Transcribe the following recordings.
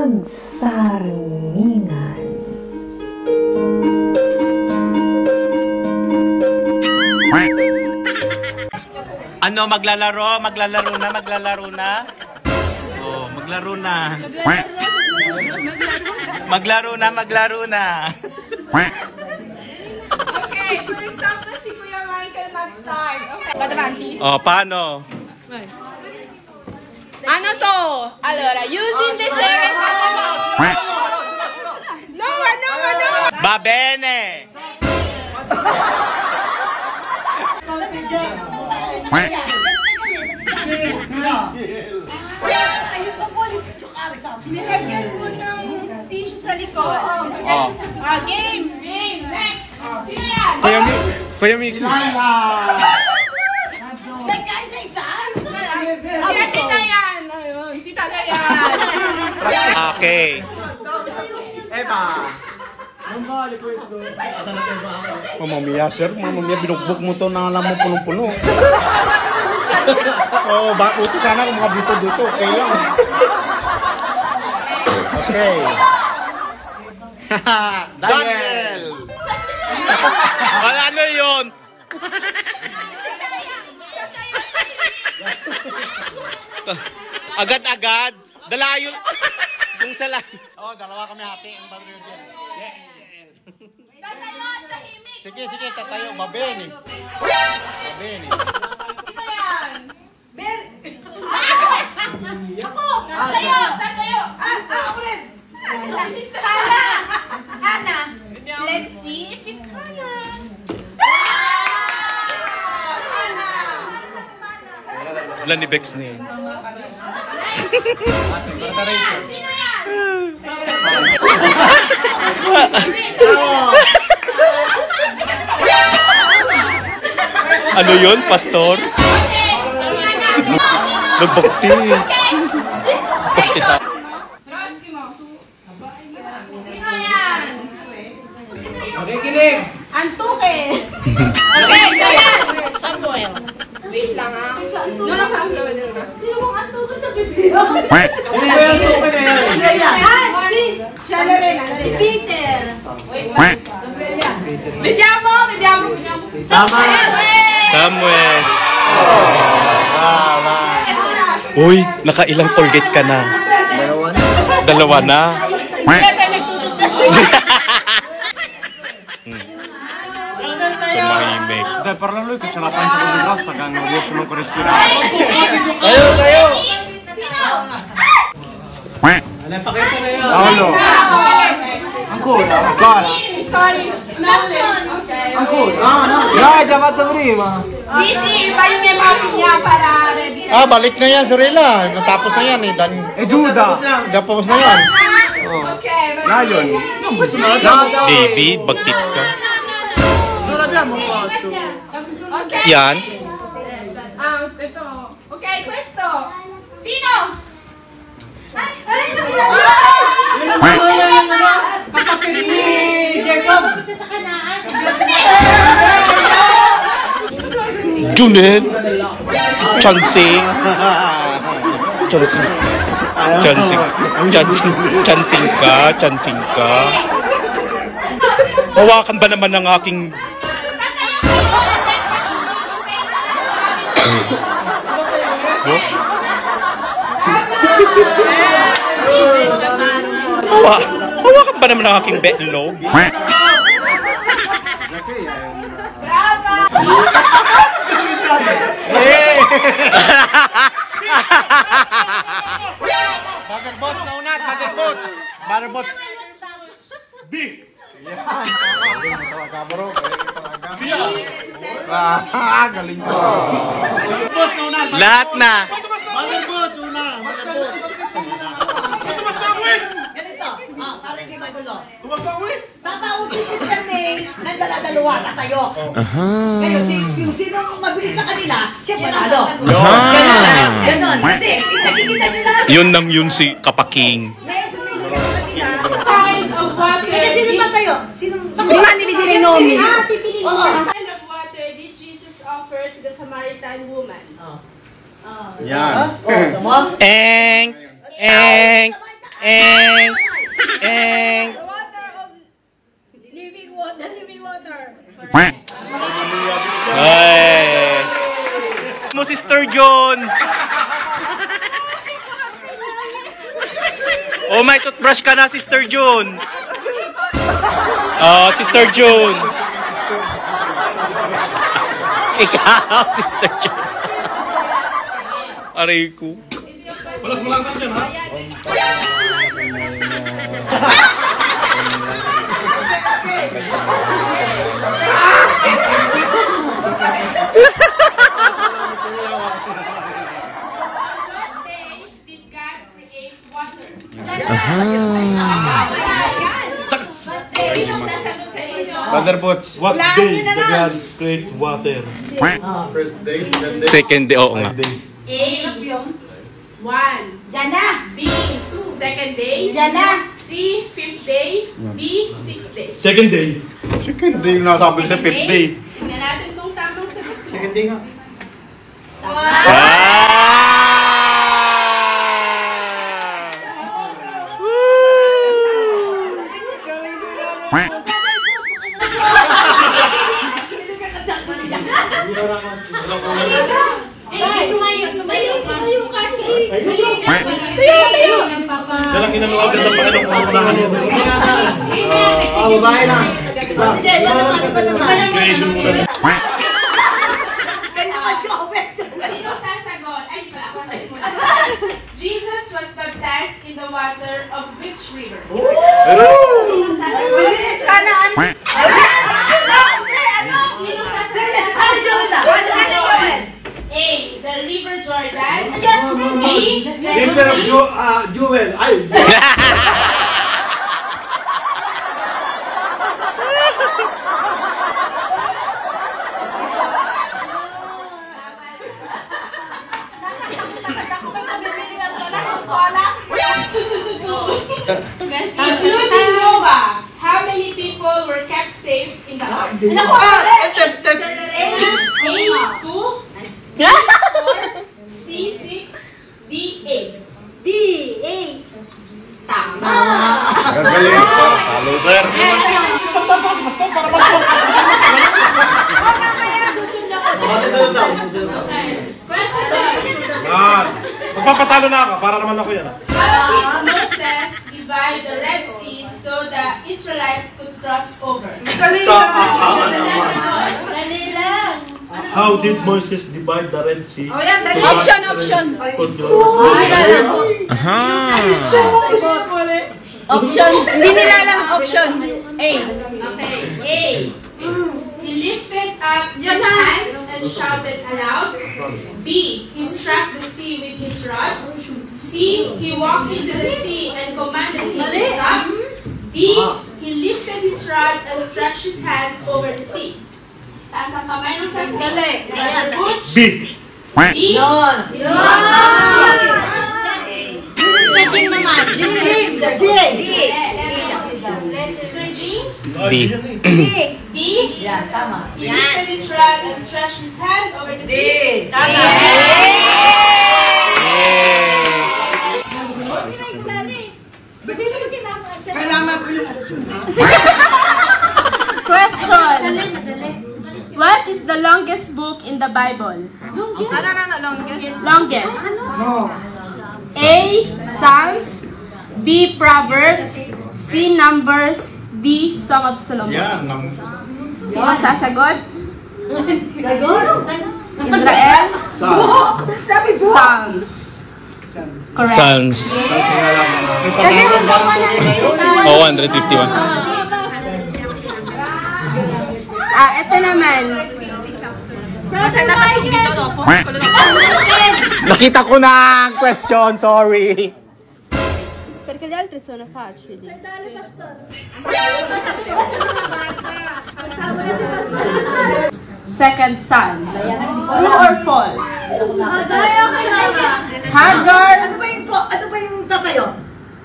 Magsaringan. Ano, maglalaro na? Oh, maglaro na. Maglaro na. Okay, for example, si Kuya Michael mag-start. Okay. Oh, paano? Ano to? Allora, using the seven No. Va bene. Nilagyan mo ng tissue sa likod. Game. Next. Sino yan? Kuya Miki. Tita yan. Tita na yan. Okay. Eva. Mamamiya, sir. Mamamiya, binugbog mo to na alam mo punong-puno. Oh, buti sana kung makabito dito. Okay lang. Okay. Daniel! Ano yun? Agad-agad. Dalayo. Yung sala. Oh, dalawa kami hati. Ang bagay dyan. Tatayo, tahimik. Sige, tatayo. Babeni. Sino yan? Ako! Tatayo! Ako rin! Sister Hana! Let's see if it's Hana. Wala ni Bex na yun. Sino yan? Ano yun, pastor? Nagbakti. Sino yan? Nakikinig! Antuke! Okay, ganyan! Samuel. Wait lang ha. Nuna sa ang lawan nila. Sino mong antuke sa bibig? Siya na rin. Si Peter. Wait lang. Bigyan mo. Samuel. Uy, nakailang Colgate ka na? Dalawa na. Tumahimik. Dai, parlano lui che c'è la pancia così grossa che non riesce manco a respirare. Tayo! Pakita na yan. Paolo. Ancora? Sorry. Ancora? No. L'hai già fatto prima. Sì, pa yung emotion niya para ready. Balik na yan, Sorella. Natapos na yan eh. E Giuda. Tapos na yan. Okay. Lion. David, bagtit ka. Okay. Yan. Ito. Okay, questo. Sino? Kapatid ni Jacob. Junel. Chansing ka. Hawakan ba naman ng aking... Hawakan ba naman ng aking betlog? Motherboard na unat, motherboard. B. Galing ko. Lahat na. Motherboard, una. Ganito, para hindi magulo. Tatawag si Sister May, nagdala-dalawa na tayo. Ngayon, sino mabilis sa kanila, siya panalo. Ganon. Kasi, nakikita nila. Yun si Kapaking. Kind of water. Sino ba tayo? Prima ni Bidire Nomi. Pipiliin mo. Kind of water did Jesus offer to the Samaritan woman? Yan. Eng. Ay. Mo Sister John. Oh, may toothbrush ka na, Sister John. Oh, Sister John. Ikaw, Sister John. Aray ko. Balas mo lang dyan, ha? Brother Butch. What day did God create water? First day, second day. Second day, oo nga. A, 1. Yan na. B, 2nd day. Yan na. C, 5th day. D, 6th day. Second day. Second day yung nasabi sa fifth day. Tingnan natin kung tamang sagot mo. Second day nga. Dalang inaluwagan ng Panginoon sa unahan mo. Babae na. Creation mo na. Sino sasagot? Ay, pala, question mo na. Jesus was baptized in the water of which river? Sino sasagot? A, the river Jordan. B, the sea. Jewel. Ay. Including Noah, how many people were kept safe in the ark? A, 2, 4, C, 6, D, 8. Tama! Gagaling. Halo, sir. Masisunod daw. Question. Magpapatalo na ako, para naman ako yan. How did Moses divide the Red Sea so the Israelites could cross over? Dali lang. How did Moses divide the Red Sea? O yan, dali. Option. Option. Hindi nila lang option. A. Okay. A. He lifted up his hands and shouted aloud. B. He struck the sea with his rod. C. He walked into the sea and commanded it to stop. D. He lifted his rod and stretched his hand over the sea. Taas ang kamay ng sasagot. Brother Butch. B. B. Yun. He struck the sea with his rod. Checking naman. D. Mr. G. D. D. Yan, tama. He lifted his rod and stretched his hand over the sea. Tama. Question. What is the longest book in the Bible? Longest. A. Psalms. B. Proverbs. C. Numbers. D. Song of Solomon. Yan. Sino sasagot? Sagot? Israel? Sabi po. Psalms. Correct. Psalms. Oh, 151. Ito naman. Nakita ko na ang question. Sorry. Perché gli altri sono facili. Second son. True or false? Hagar. Ano ba yung tatayo?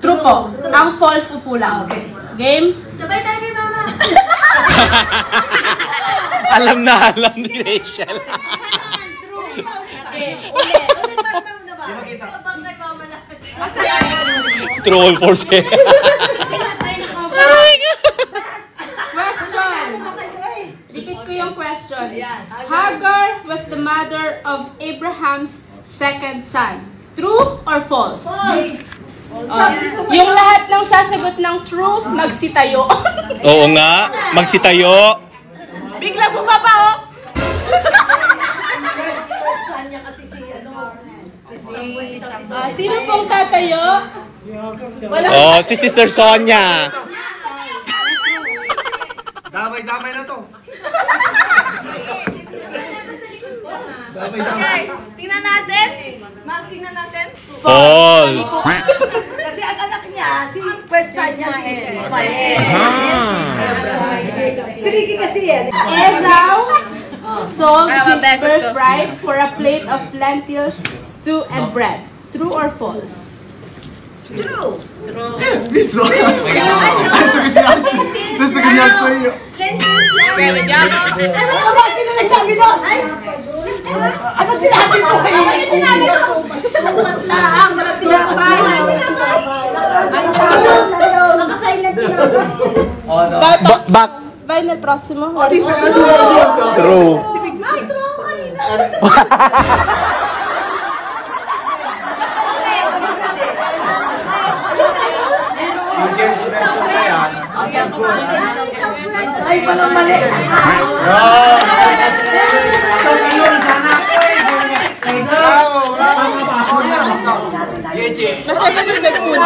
True po. Ang false upo lang. Okay. Game? Sabay tayo kay mama. Alam na alam ni Rachel. Ulit. Ulit ba naman? Sabang kay mama lang. True or false eh. Question. Repeat ko yung question. Hagar was the mother of Abraham's second son. True or false? False. Yung lahat ng sasagot ng true, magsitayo. Oo nga, magsitayo. Bigla bumaba, oh. Sino pong tatayo? Oh, si Sister Sonia. Damay-damay na to. Okay, tingnan natin. Ma'am, tingnan natin. False. Kasi ang anak niya, si first time niya si Ismael. Tricky kasi yan. Esau sold his birthright for a plate of lentils, stew, and bread. True or false? True. Visto? Adesso che niya sa'yo. Ano ba? Sino nagsabi doon? Ano sinabi ko? Ano sinabi ko? Mas laang. Nakasilent ka Back. Bye na próximo. True. Yung games version na yan, ang good. Ay, palang mali. Basta kapag nag-food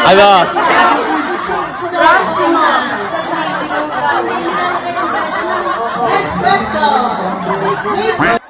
Ano? Próximo. Next question.